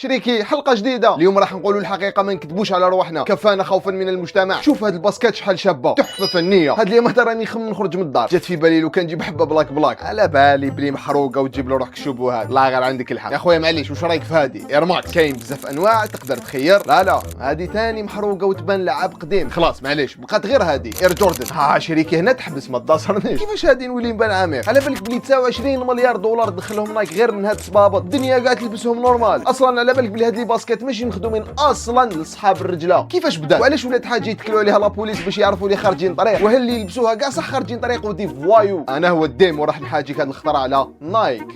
شريكي حلقه جديده. اليوم راح نقولوا الحقيقه، ما نكذبوش على رواحنا، كفانا خوفا من المجتمع. شوف هاد الباسكات شحال شابه، تحفه فنيه. هاد اليوم راني نخمم نخرج من الدار، جات في بالي لو كان نجيب حبه بلاك على بالي بلي محروقه وتجيب له روحك الشبهات. الله غير عندك الحق يا خويا، معليش. واش رايك في هادي اير ماكس؟ كاين بزاف انواع تقدر تخير. لا هادي ثاني محروقه وتبان لعاب قديم. خلاص معليش، بقات غير هادي اير جوردن. شريكي هنا تحبس، ما تداصرنيش. كيفاش هادي نولي نبان عامر؟ على بالك بلي 29 مليار دولار دخلهم نايك غير من هاد الصبابط. الدنيا قاعد تلبسهم نورمال. اصلا على بالك بلي هاد لي باسكيت ماشي مخدومين اصلا لصحاب الرجله. كيفاش بدا وعلاش ولات حاجه يتكلوا عليها لابوليس باش يعرفوا لي خارجين طريق؟ وهل اللي يلبسوها كاع صح خارجين طريق ودي فوايو؟ انا هو الديم وراح نحاجيك هاد الخطره على نايك.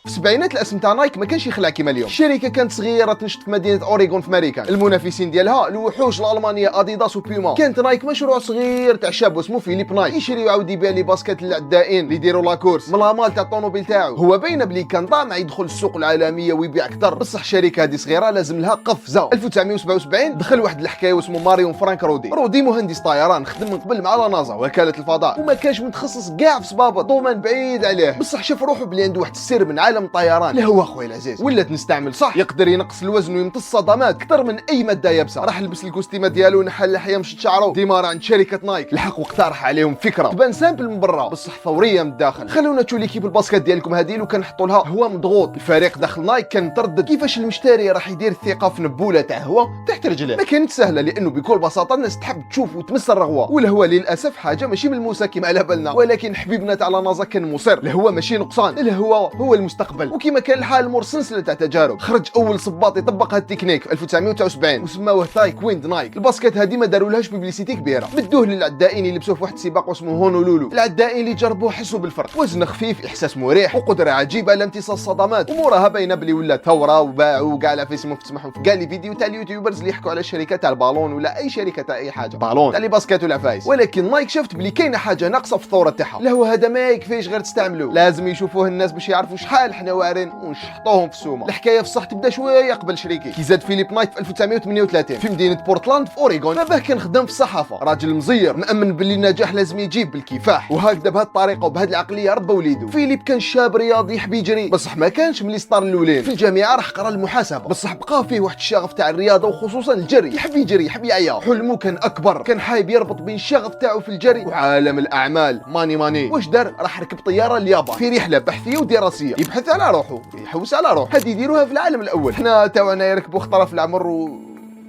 في السبعينات الاسم تاع نايك ما كانش يخلع كيما اليوم. الشركه كانت صغيره تنشط في مدينه اوريغون في امريكا. المنافسين ديالها الوحوش الالمانيه اديداس وبيوما. كانت نايك مشروع صغير تاع شاب اسمه فيليب نايك، يشري ويعاود يبيع لي باسكت للعدائين اللي يديروا لاكورس من لامال تاع الطوموبيل تاعو. هو باين بلي كان طامع يدخل السوق العالميه ويبيع اكثر، بصح الشركه هذه صغيره لازم لها قفزه. 1977 دخل واحد الحكايه اسمه ماريون فرانك رودي مهندس طيران، خدم من قبل مع لا نازا وكاله الفضاء، وما كانش متخصص كاع في صبابط، ضمان بعيد عليه. بصح شاف روحه بلي عنده واحد السر من عالم الطيران اللي هو خويا العزيز. ولات نستعمل صح، يقدر ينقص الوزن ويمتص الصدمات اكثر من اي ماده يابسه. راح لبس الكوستيمه ديالو، نحل اللحيه، مشط شعره، ديمار عند شركه نايك. الحق واقترح عليهم فكره تبان سامبل من برا بصح ثوريه من الداخل. خلونا تشوفوا ليكيب الباسكت ديالكم هذه لو كان نحطوا لها هو مضغوط. الفريق داخل نايك كان متردد كيفاش المشتري راح يدير الثقه في نبوله تاع هو تحت رجليه. ما كانت سهله لانه بكل بساطه الناس تحب تشوف وتمس الرغوه، والهوا للاسف حاجه ماشي ملموسه كيما على بالنا. ولكن حبيبنا تاع لا نازا كان مصر، الهوا ماشي نقصان، الهوا هو المستقبل. وكما كان الحال مر سلسله تاع تجارب. خرج اول صباط يطبق هاد التكنيك في 1979 وسماوه تايك ويند نايك. الباسكت هذه ما دارولهاش بيبليسيتي كبيره، مدوه للعدائين يلبسوه في واحد السباق اسمه هونولولو. العدائين اللي جربوه حسوا بالفرق، وزن خفيف، احساس مريح، وقدره عجيبه على امتصاص الصدمات. وموراها باينه بلي ولا ثوره وباعوا كاع لا فيسبوك تسمعهم في كاع لي فيديو تاع اليوتيوبرز اللي يحكوا على الشركه تاع البالون ولا اي شركه تاع اي حاجه بالون تاع لي باسكت ولا فايس. ولكن نايك شافت بلي كاينه حاجه ناقصه في الثوره تاعها. لهو هذا ما يكفيش غير تستعملوه، لازم يشوفوه الناس باش يعرفوا شحال حنا واعرين ونشحطوهم في السومه. الحكايه في الصح تبدا شويه قبل شريكي كي زاد فيليب نايك في 1938 في مدينه بورتلاند في اوريغون. ما باه كان خدام في الصحافه، راجل مزير مأمن باللي النجاح لازم يجيب بالكفاح، وهكذا بهذه الطريقه وبهذه العقليه ربى وليدو. فيليب كان شاب رياضي يحب يجري، بصح ما كانش من لي ستار الاولين. في الجامعه راح قرا المحاسبه، بصح بقى فيه واحد الشغف تاع الرياضه وخصوصا الجري. يحب يجري، يحب يعيا. حلمه كان اكبر، كان حايب يربط بين الشغف تاعو في الجري وعالم الاعمال. ماني واش دار؟ راح ركب طياره لليابان في رحله بحثيه ودراسيه، يبحث على روحه، يحوس على روحه. هذه يديروها في العالم الاول. حنا تاعنا يركبوا خطره في العمر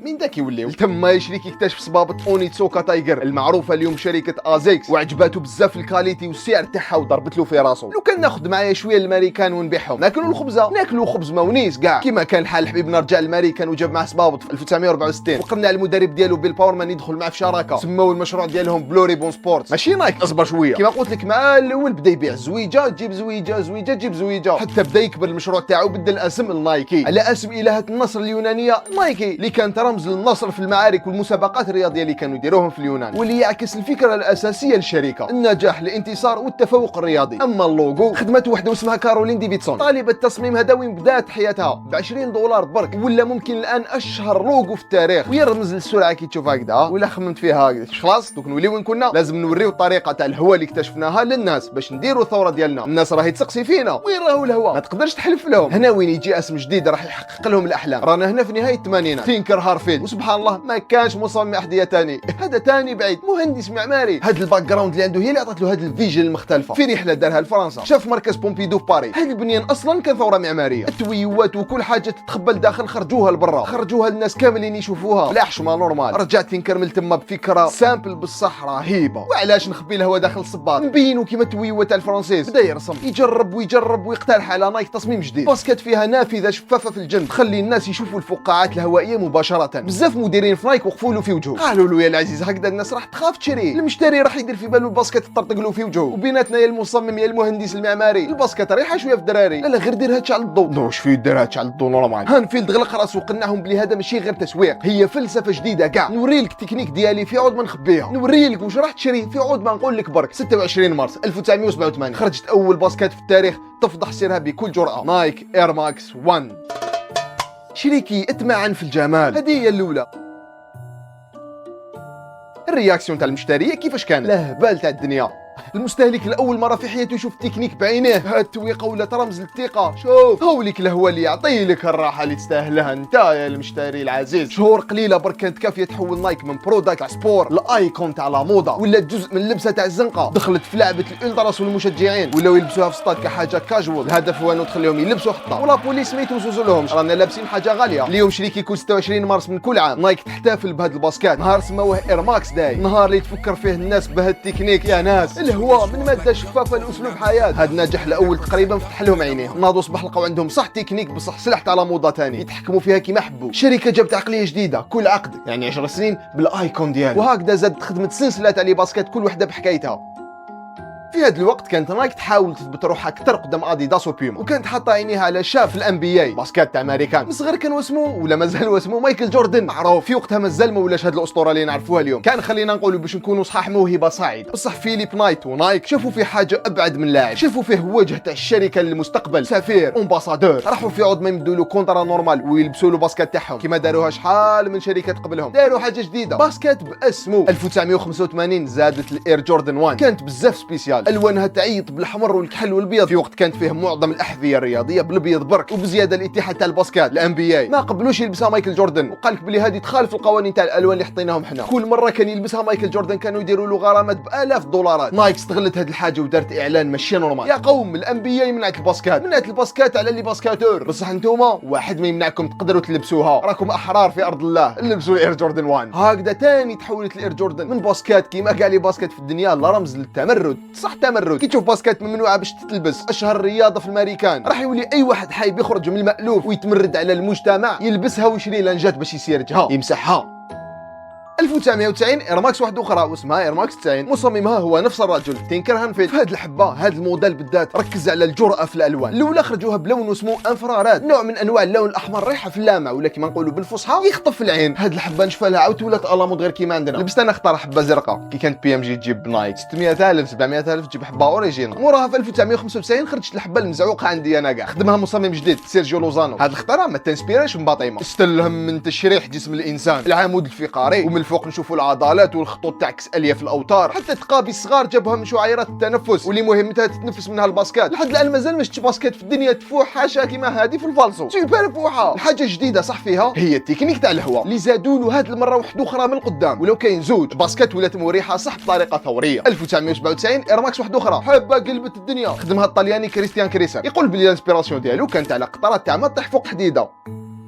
من ذاك يوليو. تما يشريك يكتشف صبابه اونيتسوكا تايجر المعروفه اليوم شركه ازيكس، وعجباتو بزاف الكاليتي والسعر تاعها وضربت له في راسو. لو كان ناخذ معايا شويه الامريكان ونبيعهم ناكلوا الخبزه، ناكلوا خبز مونيس كاع. كيما كان الحال حبيبنا رجع الامريكان وجاب معاه صبابط في 1964 وقنع المدرب ديالو بيل باورمان يدخل معاه في شراكه. سماو المشروع ديالهم بلو ريبون سبورتس. ماشي نايك، اصبر شويه. كيما قلت لك مع الاول بدا يبيع زويجه تجيب زويجه، زويجه تجيب زويجه، حتى بدا يكبر المشروع تاعو. بدل الاسم لنايكي على اسم الهه النصر اليونانيه نايكي، اللي كانت رمز للنصر في المعارك والمسابقات الرياضيه اللي كانوا يديروهم في اليونان، واللي يعكس الفكره الاساسيه للشركه: النجاح، الانتصار والتفوق الرياضي. اما اللوغو خدمت وحده اسمها كارولين ديفيدسون، طالبه تصميم هذا، وين بدات حياتها ب 20 دولار برك، ولا ممكن الان اشهر لوغو في التاريخ، ويرمز للسرعه كي تشوف هكذا. ولا خممت فيها هكذا خلاص دوك نولي وين كنا. لازم نوريو الطريقه تاع الهواء اللي اكتشفناها للناس باش نديروا الثوره ديالنا. الناس راهي تسقسي فينا، وين راهو الهواء؟ ما تقدرش تحلف لهم. هنا وين يجي اسم جديد راح يحقق لهم الاحلام. رانا هنا في نهايه الثمانينات، تينكر هارفيلد، وسبحان الله ما كانش مصمم احذيه ثاني، هذا ثاني بعيد، مهندس معماري. هذا الباك جراوند اللي عنده هي اللي عطات له هذه الفيجن المختلفه. في رحله دارها لفرنسا شاف مركز بومبيدو في باريس. هذا البنيان اصلا كان ثوره معماريه، التويوات وكل حاجه تتخبل داخل خرجوها لبرا، خرجوها للناس كاملين يشوفوها بلا حشمه نورمال. رجعت تنكر من تما بفكره سامبل بالصح رهيبه. وعلاش نخبي الهواء داخل الصباط؟ نبينو كيما التويوات تاع الفرنسيس. بدا يرسم، يجرب ويقترح على نايك تصميم جديد، باسكت فيها نافذه شفافه في الجنب تخلي الناس يشوفوا الفقاعات الهوائيه مباشره. بزاف مديرين في نايك وقفوا له في وجهه، قالوا له يا العزيز هكذا الناس راح تخاف تشري. المشتري راح يدير في باله الباسكت تطرطق له في وجهه، وبيناتنا يا المصمم يا المهندس المعماري الباسكت ريحه شويه في الدراري. لا غير ديرها تشعل الضوء. نوش في ديرها تشعل الضوء نورمال. هانفيلد غلق راسه وقنعهم بلي هذا ماشي غير تسويق، هي فلسفه جديده كاع. نوري لك التكنيك ديالي في عود ما نخبيها، نوري لك واش راح تشري في عود ما نقول لك برك. 26 مارس 1987 خرجت اول باسكت في التاريخ تفضح سيرها بكل جرأه، نايك اير ماكس 1. شريكي اتمعن في الجمال، هذه هي الاولى. الرياكسيون تاع المشتريه كيفاش كان؟ لا هبال تاع الدنيا. المستهلك لاول مره في حياته يشوف تكنيك بعينيه. هاد التويقه ولات رمز للثقه. شوف هاوليك الهوى اللي يعطي لك الراحه اللي تستاهلها انت يا المشتري العزيز. شهور قليله برك كانت كافيه تحول نايك من برودكت تاع سبور لايكون تاع لا موضه، ولات جزء من اللبسه تاع الزنقه. دخلت في لعبه الالتراس والمشجعين ولاو يلبسوها في ستاد كحاجه كاجوال. الهدف هو انه تخليهم يلبسوا حطه ولا بوليس ما يتوسوسوا لهمش، رانا لابسين حاجه غاليه. اليوم شريك يكون 26 مارس من كل عام نايك تحتفل بهذا الباسكات، نهار سموه اير ماكس داي، نهار اللي تفكر فيه الناس بهذا التكنيك يا ناس. الهواء من ماده شفافه لاسلوب حياه. هذا النجاح الاول تقريبا فتح لهم عينيهم، ناضوا صباح لقاو عندهم صح تكنيك بصح سلاح تاع لا موضه ثاني يتحكموا فيها كيما حبوا. الشركه جابت عقليه جديده، كل عقد يعني 10 سنين بالايكون ديالو، وهكذا زادت خدمه سلسله تاع لي باسكات كل وحده بحكايتها. في هذا الوقت كانت نايك تحاول تثبت روحها اكثر قدام اديداس وبيوما، وكانت حاطه عينيها على شاب في الان بي اي باسكات تاع امريكان صغير كان اسمه ولا مازال اسمه مايكل جوردن، معروف في وقتها مازال ما ولاش هذه الاسطوره اللي نعرفوها اليوم. كان خلينا نقولوا باش نكونوا صحاح موهبه صاعده، بصح فيليب نايت ونايك شافوا فيه حاجه ابعد من لاعب، شافوا فيه وجه تاع الشركه للمستقبل، سفير امباسادور. راحوا في عوض ما يمدوا له كونترا نورمال ويلبسوا له باسكات تاعهم كيما داروها شحال من شركات قبلهم، داروا حاجه جديده باسكات باسمه. 1985 زادت الاير جوردن 1، كانت بزاف سبيسيال، الوانها تعيط بالاحمر والكحل والبيض. في وقت كانت فيه معظم الاحذيه الرياضيه بالبيض برك، وبزياده الاتحاد تاع الباسكات الان بي اي ما قبلوش يلبسها مايكل جوردن، وقال لك بلي هذه تخالف القوانين تاع الالوان اللي حطيناهم حنا. كل مره كان يلبسها مايكل جوردن كانوا يديروا له غرامات بالاف دولارات. نايك استغلت هذه الحاجه ودارت اعلان ماشي نورمال، يا قوم الان بي اي منعت الباسكات على اللي باسكاتور، بصح انتوما واحد ما يمنعكم تقدروا تلبسوها، راكم احرار في ارض الله، لبسوا الاير جوردن 1. هكذا تاني تحولت الاير جوردن من باسكات كيما كاع لي باسكات في الدنيا لرمز للتمرد. صح تمرد، كي تشوف باسكات ممنوعه باش تتلبس، اشهر رياضه في الامريكان، راح يولي اي واحد حايب يخرج من المألوف ويتمرد على المجتمع يلبسها ويشري لانجات باش يسيرجها يمسحها. 1990 اير ماكس واحده اخرى واسمها اير ماكس 90، مصممها هو نفس الرجل تينكر هانفيلد. في هذه الحبه هذا الموديل بالذات ركز على الجرأه في الالوان. الاولى خرجوها بلون اسمه انفرارات، نوع من انواع اللون الاحمر ريحه في اللامع ولا كيما نقولوا بالفصحى يخطف العين. هذه الحبه نشفى لها عاود ولات الامود غير كيما عندنا. لبست انا اختار حبه زرقاء، كي كانت بي ام جي تجيب نايك 600000 700000 تجيب حبه اوريجينال. موراها في 1995 خرجت الحبه المزعوقه عندي انا كاع، خدمها مصمم جديد سيرجيو لوزانو. هذا الاختراع ما تنسبيريش باطيمه، استلهم من تشريح جسم الانسان، العمود الفقري ومن الفوق نشوفوا العضلات والخطوط تعكس الياف الاوتار، حتى تقابي الصغار جابوها من شعيرات التنفس واللي مهمتها تتنفس منها الباسكات. لحد الان مازال ما شفتش باسكات في الدنيا تفوح حاشا كيما هذه في الفالسو، سوبر فوحه. الحاجه الجديده صح فيها هي التكنيك تاع الهواء اللي زادوا له هذه المره وحده اخرى من القدام، ولو كاين زوج باسكات ولات مريحه صح بطريقه ثوريه. 1997 اير ماكس واحده اخرى حبه قلبت الدنيا، خدمها الطلياني كريستيان كريسر. يقول بلي الانسبيراسيون ديالو كانت على قطرات تاع ما تطيح فوق حديده.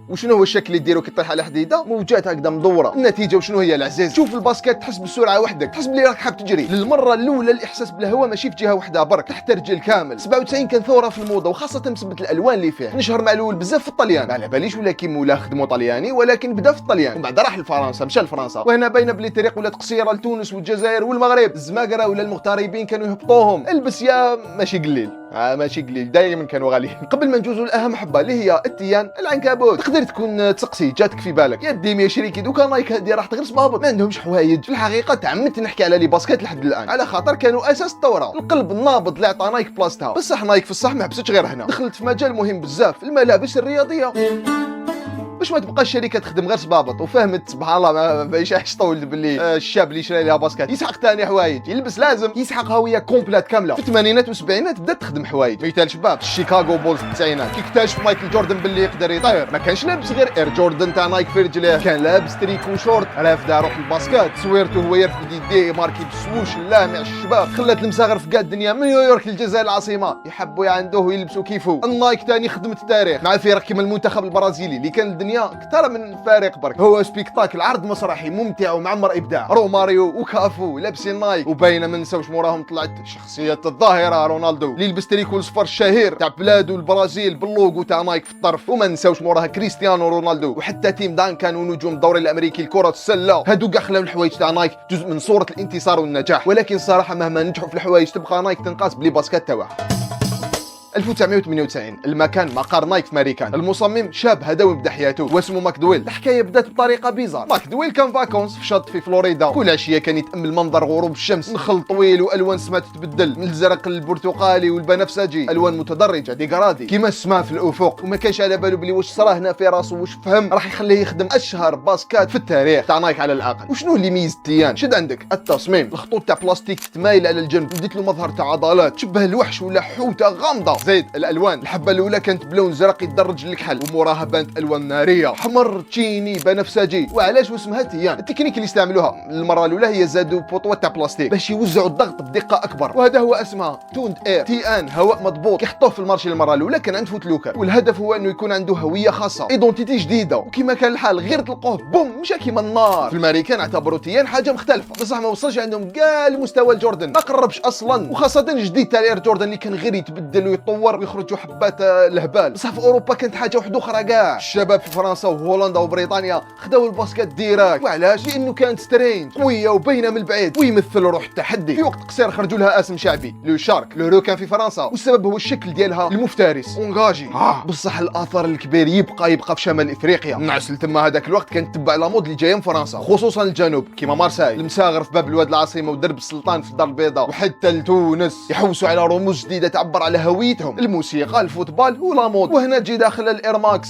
وشنو هو الشكل اللي ديرو كي طيح على حديده؟ موجات هكذا مدوره. النتيجه وشنو هي العزيز؟ شوف الباسكت تحس بالسرعه وحدك، تحس بلي راك حاب تجري. للمره الاولى الاحساس بالهواء ماشي في جهه وحده برك، تحت رجل كامل. 97 كان ثوره في الموضه وخاصه بسبب الالوان اللي فيه، نشهر مع الاول بزاف في الطليان، ما على باليش ولا كي مولا خدمو طلياني ولكن بدا في الطليان ومن بعد راح لفرنسا، مشى لفرنسا، وهنا باينه بلي الطريق ولات قصيره لتونس والجزائر والمغرب. الزماقره ولا المغتربين كانوا يهبطوهم، البس يا ماشي قليل ماشي قليل، دائما كانوا غاليين. قبل ما نجوزوا الاهم حبه اللي هي التيان العنكبوت، تقدر تكون تسقسي جاتك في بالك يا ديم يا شريكي دوكا نايك هادي راح تغرس بابط، ما عندهمش حوايج. في الحقيقه تعمدت نحكي على لي باسكيت لحد الان على خاطر كانوا اساس الثوره، القلب النابض اللي عطى نايك بلاصتها. بصح نايك في الصح ما حبستش غير هنا، دخلت في مجال مهم بزاف، الملابس الرياضيه، باش ما تبقى الشركه تخدم غير صبابط. وفهمت سبحان الله ما بايش طول باللي الشاب اللي شرى لها باسكات يسحق ثاني حوايج، يلبس لازم يسحق هويه كومبلات كامله. في الثمانينات والسبعينات بدات تخدم حوايج مثال شباب الشيكاغو بولز في التسعينات. كي اكتشف مايكل جوردن باللي يقدر يطير ما كانش لابس غير اير جوردن تاع نايك في رجليه، كان لابس تريكو شورت رافده روح الباسكات، صويرته هو يرفد يديه ماركي بسووش اللامع الشباب، خلات المساغر في كاع الدنيا من نيويورك للجزائر العاصمه يحبوا يعندوه ويلبسوا كيفو. النايك ثاني خدمت التاريخ مع فرق كيما المنتخب البرازيلي اللي كان الدنيا اكثر من فارق برك، هو سبيكتاكل عرض مسرحي ممتع ومعمر ابداع. روماريو وكافو لابسين نايك، وباينه ما نساوش موراهم طلعت شخصيه الظاهره رونالدو اللي لبس تريكو الصفر الشهير تاع بلادو البرازيل باللوغو تاع نايك في الطرف، وما نساوش موراها كريستيانو رونالدو وحتى تيم دانكان ونجوم الدوري الامريكي لكره السله. هادو كاع خلاو الحوايج تاع نايك جزء من صوره الانتصار والنجاح، ولكن الصراحه مهما نجحوا في الحوايج تبقى نايك تنقاس بلي باسكات تاعها. 1998 المكان مقر نايك في ماريكان. المصمم شاب هدوي بدا حياته واسمه ماكدويل. الحكايه بدات بطريقه بيزار. ماكدويل كان فاكونس في شط في فلوريدا، كل عشيه كان يتامل منظر غروب الشمس، نخل طويل والوان السماء تتبدل من الزرق للبرتقالي والبنفسجي، الوان متدرجه ديغرادي كيما السماء في الافق، وما كانش على باله بلي واش صرا هنا في راسو، واش فهم راح يخليه يخدم اشهر باسكات في التاريخ تاع نايك على الاقل. وشنو اللي ميز تيان؟ شد عندك التصميم، الخطوط تاع بلاستيك تتمايل على الجنب، وديت له مظهر تاع عضلات تشبه الوحش ولا حوته غامضه. زيد الالوان، الحبه الاولى كانت بلون زرق يتدرج للكحل، وموراها بانت الوان ناريه، حمر تشيني بنفسجي. وعلاش واسمها تيان؟ التكنيك اللي استعملوها المره الاولى هي زادوا بوطوات تاع بلاستيك باش يوزعوا الضغط بدقه اكبر، وهذا هو اسمها توند اير. تيان هواء مضبوط. كيحطوه في المارشي المره الاولى كان عند فوتلوكر، والهدف هو انه يكون عنده هويه خاصه، ايدونتيتي جديده. وكما كان الحال غير تلقوه بوم مشى كيما النار. في الامريكان اعتبروا تيان حاجه مختلفه، بصح ما وصلش عندهم كاع لمستوى جوردن، ما قربش اصلا، وخاصه جديد تاع اير جوردن اللي كان غير يتبدل ويتطور ويخرجوا حبات الهبال. بصح في اوروبا كانت حاجه واحده اخرى كاع. الشباب في فرنسا وهولندا وبريطانيا خداو الباسكت ديراكت. وعلاش؟ لانه كانت سترينج قويه وباينه من البعيد ويمثل روح التحدي. في وقت قصير خرجوا لها اسم شعبي، لو شارك، لو روكان في فرنسا، والسبب هو الشكل ديالها المفترس اونغاجي. بصح الاثر الكبير يبقى في شمال افريقيا. الناس اللي تما هذاك الوقت كانت تتبع لا مود اللي جايه من فرنسا، خصوصا الجنوب كيما مارساي، المساغر في باب الواد العاصمه، ودرب السلطان في الدار البيضاء، وحتى لتونس يحوسوا على رموز جديده تعبر على هويتهم، الموسيقى، الفوتبال ولا مود. وهنا تجي داخل الايرماكس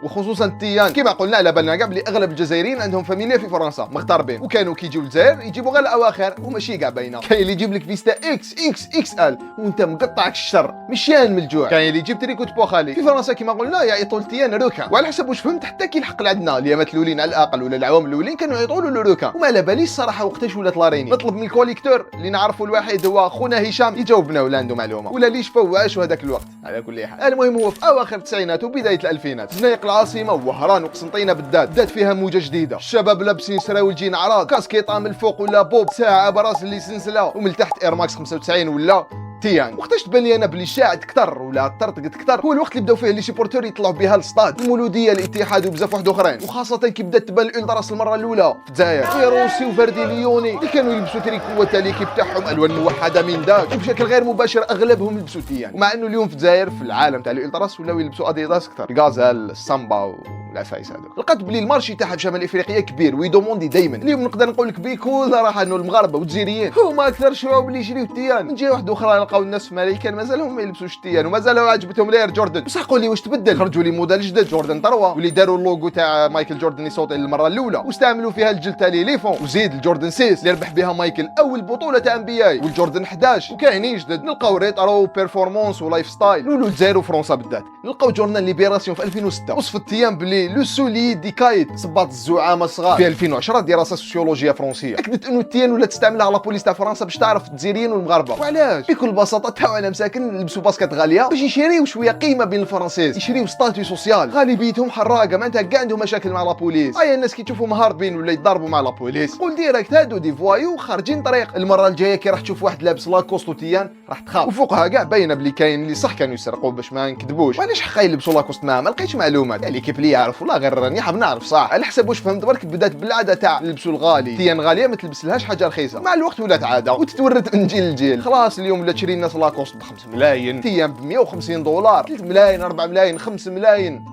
وخصوصا التيان. كما قلنا على بالنا كاع بلي اغلب الجزائريين عندهم فاميليا في فرنسا مغتربين، وكانوا كيجيو للجزائر يجيبوا غير الاواخر وماشي كاع باينه. كاين اللي يجيب لك فيستا اكس اكس اكس ال وانت مقطعك الشر مشيان من الجوع. كاين اللي يجيب تريكوت بوخالي. في فرنسا كما قلنا يعيطوا للتيان روكان، وعلى حسب واش فهمت حتى كي الحق لعندنا اليامات الاولين على الاقل ولا العوام الاولين كانوا يعيطوا له روكان، وما على باليش صراحه وقتاش ولات لاريني. نطلب من الكوليكتور اللي نعرفه الوحيد هو خونا هشام يجاوبنا ولا عنده معلومه، ولا ليش فواش هذاك الوقت. على كل حال المهم هو في اواخر التسعينات وبدايه الالفينات زنايق العاصمه وهران وقسنطينه بالذات بدات فيها موجه جديده. الشباب لابسين سراويل عراض، كاسكيطه من الفوق ولا بوب، ساعه براس اللي سلسله، ومن تحت اير ماكس 95 ولا تيان. وقتاش تبان لي انا بلي شاعت كثر ولا طرطقت كثر هو الوقت اللي بداو فيه لي سيبورتور يطلعوا بها للستاد، المولوديه، الاتحاد وبزاف واحد اخرين، وخاصه كي بدات تبان الالتراس المره الاولى في الجزائر، فيروسي وفاردي ليوني اللي كانوا يلبسوا تريكو تاع ليكيب تاعهم الوان موحده من داك، وبشكل غير مباشر اغلبهم لبسوا تيان. ومع انه اليوم في الجزائر في العالم تاع الالتراس ولاو يلبسوا اديداس كثر، غازال، السامبا والعفايس هذوك. لقيت بلي المارشي تاعها في شمال افريقيا كبير ويدوموندي دائما. اليوم نقدر نقول لك بكل صراحه انه المغاربه والجزائريين هما اكثر شعوب اللي يشريو التيان. من جهه واحده اخرى لقاو الناس في امريكا مازالهم ما يلبسوش التيان ومازالوا عجبتهم لير جوردن. بصح قول لي واش تبدل؟ خرجوا لي موديل جديد جوردن 3 واللي داروا اللوغو تاع مايكل جوردن يصوتي للمره الاولى، واستعملوا فيها الجلد تاع ليليفون، وزيد الجوردن 6 اللي ربح بها مايكل اول بطوله تاع ام بي اي، والجوردن 11. وكاينين جدد نلقاو ريترو بيرفورمانس ولايف ستايل. لولو الجزائر وفرنسا بالذات نلقاو جورنال ليبيراسيون في 2006 وصف التيان بلي لو سولي دي كايت صباط الزعامه الصغار. في 2010 دراسه سوسيولوجيه فرنسيه اكدت انه التيان ولا تستعملها لا بوليس تاع فرنسا باش تعرف الجزائريين والمغاربه. وعلاش؟ بكل بساطه تاع انا مساكن لبسوا باسكت غاليه باش يشريو شويه قيمه بين الفرنسيز، يشريو ستاتيو سوسيال. غالبيتهم حراقه معناتها كاع عندهم مشاكل مع لا بوليس. هيا الناس كي تشوفهم هاربين ولا يتضاربوا مع لا بوليس قول ديريكت هادو دي فوايو خارجين طريق. المره الجايه كي راح تشوف واحد لابس لاكوست وتيان راح تخاف. وفوقها كاع باينه بلي كاين اللي صح كانوا يسرقوا باش ما نكذبوش. وعلاش حقا يلبسوا لاكوست معاه؟ ما لقيتش معلومات يعني كيف لي يعرف ولا غير راني حاب نعرف صح. على حسب واش فهمت برك بدات بالعاده تاع لبسوا الغالي، تيان غاليه ما تلبس لهاش حاجه رخيصه. مع الوقت ولات عاده وتتورث من جيل لجيل. خلاص اليوم ولا تشري الناس لاكوست ب 5 ملايين، تيان ب 150 دولار، 3 ملايين، 4 ملايين، 5 ملايين،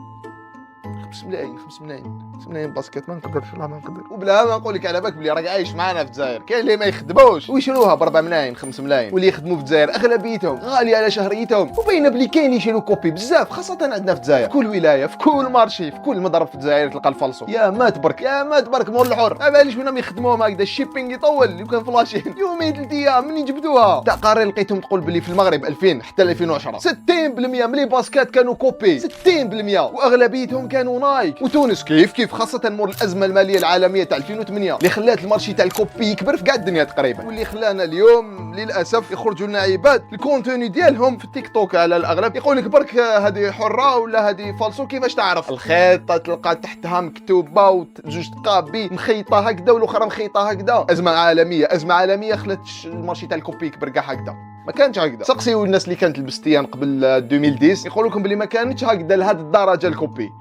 5 ملايين، 5 ملايين، 5 ملايين باسكت ما نقدرش والله ما نقدر. وبلا ما نقول لك على بالك بلي راك عايش معنا في الجزائر كاين اللي ما يخدموش ويشروها ب 4 ملايين 5 ملايين، واللي يخدموا في الجزائر اغلبيتهم غاليه على شهريتهم. وباينه بلي كاين اللي يشروا كوبي بزاف خاصه عندنا في الجزائر، في كل ولايه في كل مارشي في كل مضرب في الجزائر تلقى الفالصو. يا ما تبرك يا ما تبرك مول الحر. ما باليش وينهم يخدموهم هكذا الشيبينغ يطول اللي كان فلاشين يومين 3 ايام منين جبدوها. تقارير لقيتهم تقول بلي في المغرب 2000 حتى 2010 60% من لي باسكات كانوا كوبي 60%، واغلبيتهم كانوا نايك. وتونس كيف خاصه مور الازمه الماليه العالميه تاع 2008 اللي خلات المارشي تاع الكوبي يكبر في كاع الدنيا تقريبا، واللي خلانا اليوم للاسف يخرجوا لنا عباد الكونتوني ديالهم في التيك توك على الاغلب يقول لك برك هذه حره ولا هذه فالسو. كيفاش تعرف؟ الخيطه تلقى تحتها مكتوبه وجوج تقابي مخيطه هكذا والاخرى مخيطه هكذا. ازمه عالميه خلات المارشي تاع الكوبي يكبر كاع هكذا. ما كانش هكذا. سقسيو الناس اللي كانت تلبس تيان قبل 2010 يقول لكم بلي ما كانتش هكذا لهذه الدرجه الكوبي.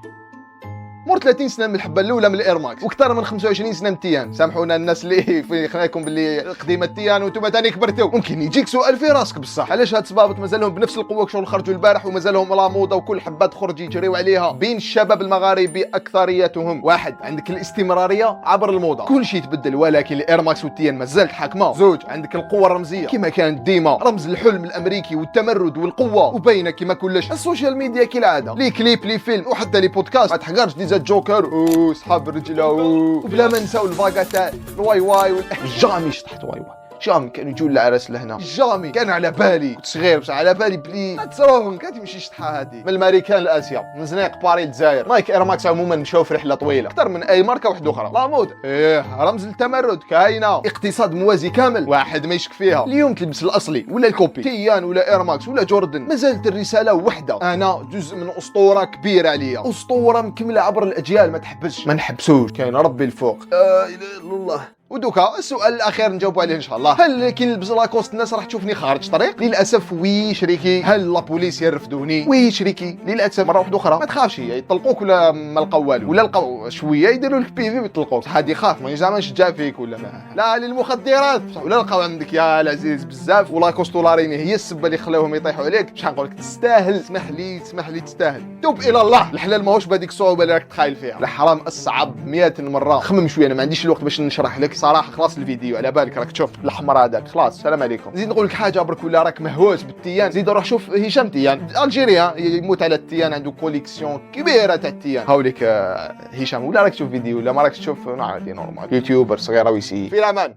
مور 30 سنه من الحبه الاولى من الاير ماكس واكثر من 25 سنه من التيان. سامحونا الناس اللي في خليكم باللي قديمه التيان وانتم ثاني كبرتوا. ممكن يجيك سؤال في راسك بصح، علاش هاد الصبابط مازالهم بنفس القوه كشغل خرجوا البارح ومازالهم لا موضه وكل حبه تخرج يجريو عليها بين الشباب المغاربي اكثريتهم؟ واحد، عندك الاستمراريه عبر الموضه، كل شيء تبدل ولكن الاير ماكس والتيان مازالت حاكمه. زوج، عندك القوه الرمزيه كما كانت ديما رمز الحلم الامريكي والتمرد والقوه وباينه كما كلش. السوشيال ميديا كالعاده، لي كليب لي فيلم وحتى لي بودكاست. ما تحقرش ديزا جوكر وصحاب الرجله وبلا ما نساو الفاغا تاع الواي واي جامي شطحت واي واي، جامي كانوا يجوا العراس لهنا، جامي كان على بالي كنت صغير بصح على بالي بلي تروهم كتمشي شطحه هذه من الامريكان لاسيا، من زنيق باري للجزائر. نايك اير ماكس عموما مشاو في رحله طويله اكثر من اي ماركه واحده اخرى. لا مود رمز التمرد كاينه، اقتصاد موازي كامل واحد ما يشك فيها. اليوم تلبس الاصلي ولا الكوبي، تيان ولا اير ماكس ولا جوردن، مازالت الرساله وحده. انا جزء من اسطوره كبيره عليا، اسطوره مكمله عبر الاجيال ما تحبسش ما نحبسوش، كاين ربي الفوق. لا اله الا الله. ودوكا السؤال الاخير نجاوبوا عليه ان شاء الله، هل كي نلبس لاكوست الناس راح تشوفني خارج طريق؟ للاسف وي شريكي. هل لابوليس يرفدوني؟ وي شريكي. للاسف مره واحده اخرى ما تخافش، يطلقوك ولا ما لقاو والو، ولا لقاو شويه يديروا لك بي في ويطلقوك. هادي خاف ما زعما نشجع فيك ولا ما لا للمخدرات، ولا لقاو عندك يا العزيز بزاف ولاكوست ولاريني هي السبه اللي خلاوهم يطيحوا عليك. مش غنقول لك تستاهل، اسمح لي تستاهل. توب الى الله. الحلال ماهوش بهذيك الصعوبه اللي راك تخايل فيها، الحرام اصعب 100 مره. خمم شويه، انا ما عنديش الوقت باش نشرح لك صراحه. خلاص الفيديو على بالك راك تشوف الاحمر هذاك خلاص السلام عليكم. نزيد نقول لك حاجه برك ولا راك مهووس بالتيان، زيد روح شوف هشام تيان الجيريان يموت على التيان، عنده كوليكسيون كبيره تاع التيان. هاوليك هشام، ولا راك تشوف فيديو ولا ما راكش تشوف عادي نورمال يوتيوبر صغير ويسي في الامان.